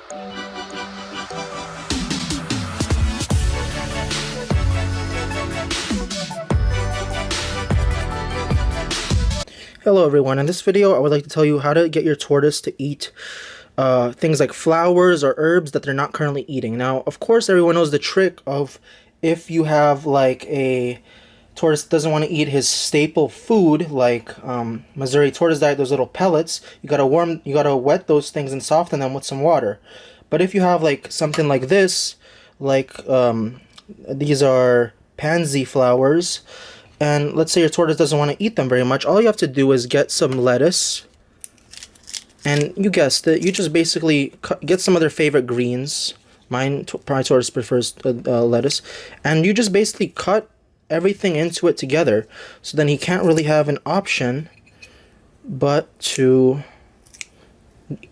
Hello everyone, in this video I would like to tell you how to get your tortoise to eat things like flowers or herbs that they're not currently eating. Now, of course, everyone knows the trick of if you have like a tortoise that doesn't want to eat his staple food, like Missouri tortoise diet, those little pellets, you gotta wet those things and soften them with some water. But if you have like something like this, like these are pansy flowers, and let's say your tortoise doesn't want to eat them very much, all you have to do is get some lettuce, and you guessed it, you just basically get some of their favorite greens. My tortoise prefers lettuce, and you just basically cut everything into it together, so then he can't really have an option but to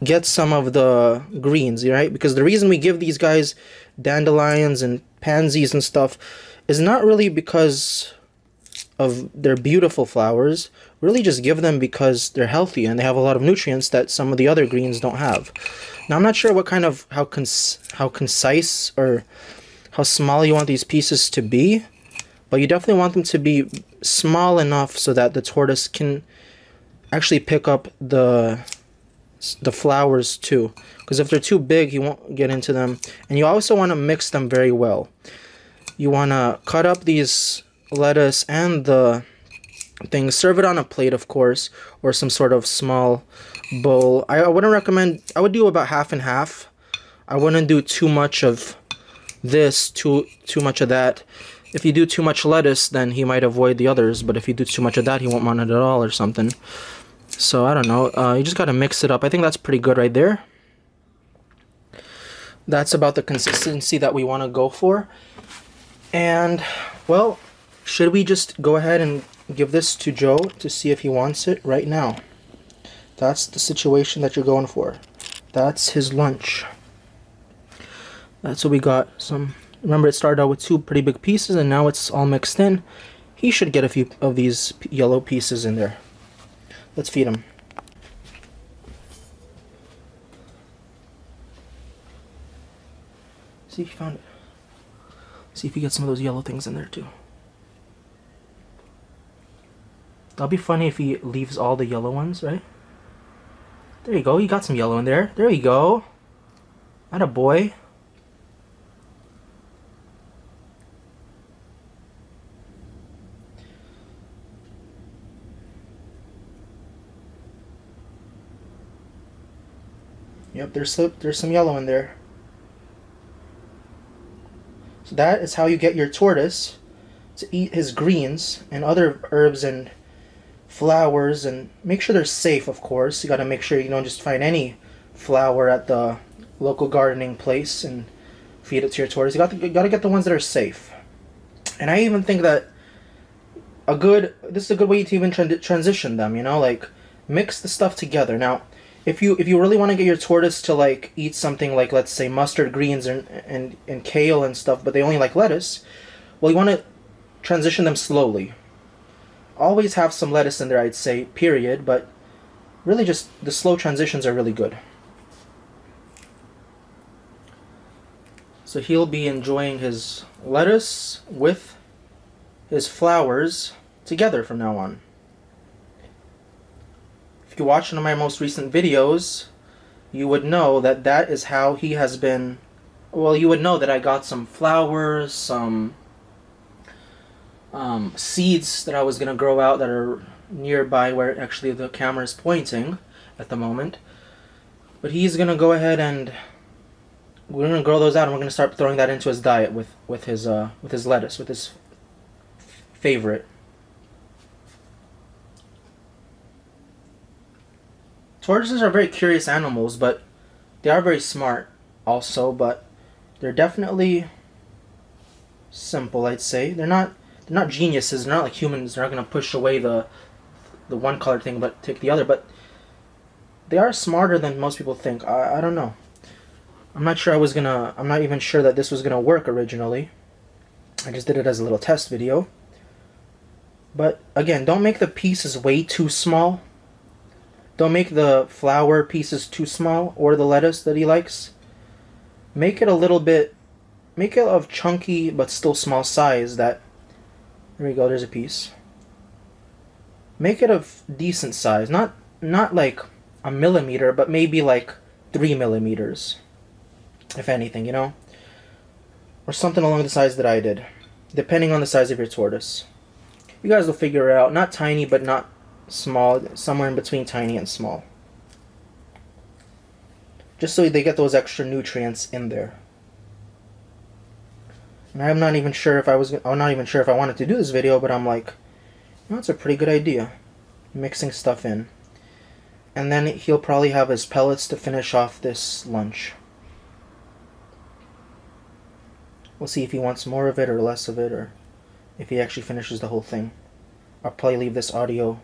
get some of the greens, right? Because the reason we give these guys dandelions and pansies and stuff is not really because of their beautiful flowers. Really just give them because they're healthy and they have a lot of nutrients that some of the other greens don't have. Now, I'm not sure what kind of how concise or how small you want these pieces to be, but you definitely want them to be small enough so that the tortoise can actually pick up the flowers too, because if they're too big he won't get into them. And you also want to mix them very well. You want to cut up these lettuce and the things, serve it on a plate, of course, or some sort of small bowl. I wouldn't recommend, I would do about half and half. I wouldn't do too much of this, too much of that. If you do too much lettuce, then he might avoid the others, but if you do too much of that, he won't want it at all or something. So I don't know, you just gotta mix it up. I think that's pretty good right there. That's about the consistency that we want to go for. And well, should we just go ahead and give this to Joe to see if he wants it right now? That's the situation that you're going for. That's his lunch. That's what we got. Remember, it started out with 2 pretty big pieces and now it's all mixed in. He should get a few of these yellow pieces in there. Let's feed him. See if he found it. See if he gets some of those yellow things in there too. That'll be funny if he leaves all the yellow ones, right? There you go, you got some yellow in there. There you go. Atta boy. Yep, there's some yellow in there. So that is how you get your tortoise to eat his greens and other herbs and flowers, and make sure they're safe, of course. You got to make sure you don't just find any flower at the local gardening place and feed it to your tortoise. You got to get the ones that are safe. And I even think that this is a good way to even transition them, you know, like mix the stuff together. Now, if you really want to get your tortoise to like eat something like, let's say, mustard greens and kale and stuff, but they only like lettuce, well, you want to transition them slowly. Always have some lettuce in there, I'd say, period, but really just the slow transitions are really good. So he'll be enjoying his lettuce with his flowers together from now on. If you watched one of my most recent videos, you would know that that is how he has been. Well, you would know that I got some flowers, some seeds that I was going to grow out that are nearby where actually the camera is pointing at the moment. But he's going to go ahead and we're going to grow those out, and we're going to start throwing that into his diet with his lettuce, with his favorite. Tortoises are very curious animals, but they are very smart also, but they're definitely simple, I'd say. They're not geniuses. They're not like humans. They're not going to push away the one color thing but take the other, but they are smarter than most people think. I don't know. I'm not even sure that this was gonna work originally. I just did it as a little test video. But again, don't make the pieces way too small. Don't make the flower pieces too small, or the lettuce that he likes. make it a little bit, make it of chunky but still small size. That, there we go, there's a piece. Make it of decent size, not like a millimeter, but maybe like 3 millimeters, if anything, you know, or something along the size that I did, depending on the size of your tortoise. You guys will figure it out. Not tiny, but not small, somewhere in between tiny and small, just so they get those extra nutrients in there. And I'm not even sure if I'm not even sure if I wanted to do this video, but I'm like, well, that's a pretty good idea, mixing stuff in. And then he'll probably have his pellets to finish off this lunch. We'll see if he wants more of it or less of it, or if he actually finishes the whole thing. I'll probably leave this audio,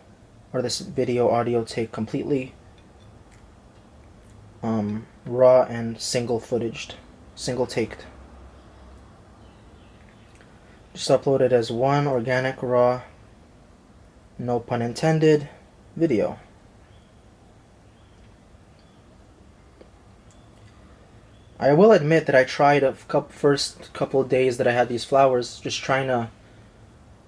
or this video audio take completely raw and single footaged, single taked. Just upload it as one organic raw, no pun intended, video. I will admit that I tried first couple of days that I had these flowers, just trying to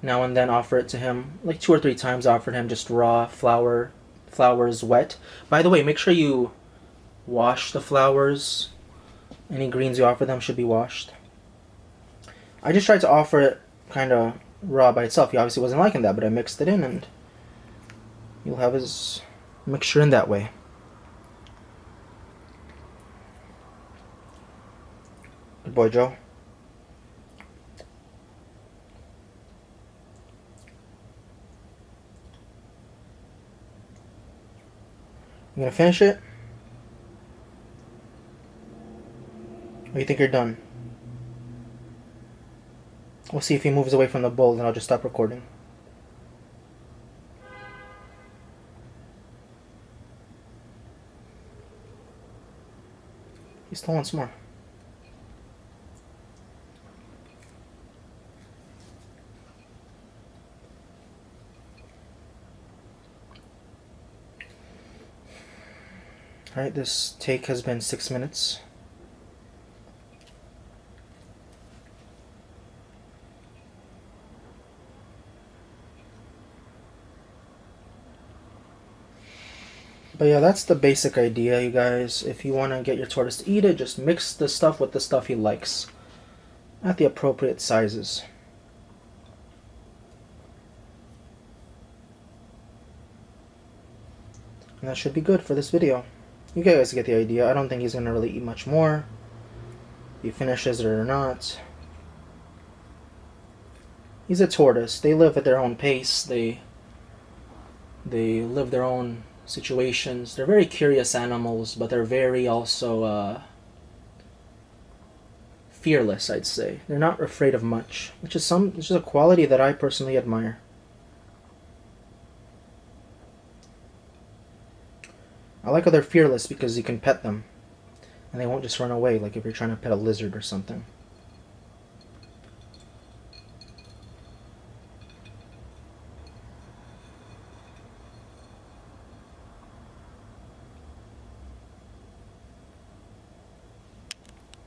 now and then offer it to him. Like 2 or 3 times I offered him just raw flowers wet. By the way, make sure you wash the flowers. Any greens you offer them should be washed. I just tried to offer it kind of raw by itself. He obviously wasn't liking that, but I mixed it in, and you'll have his mixture in that way. Good boy, Joe. You gonna finish it? Or you think you're done? We'll see if he moves away from the bowl, then I'll just stop recording. He still wants more. Alright, this take has been 6 minutes. But yeah, that's the basic idea, you guys. If you want to get your tortoise to eat it, just mix the stuff with the stuff he likes at the appropriate sizes. And that should be good for this video. You guys get the idea. I don't think he's going to really eat much more. If he finishes it or not. He's a tortoise. They live at their own pace. They live their own situations. They're very curious animals, but they're very also fearless, I'd say. They're not afraid of much, which is a quality that I personally admire. I like how they're fearless because you can pet them and they won't just run away like if you're trying to pet a lizard or something.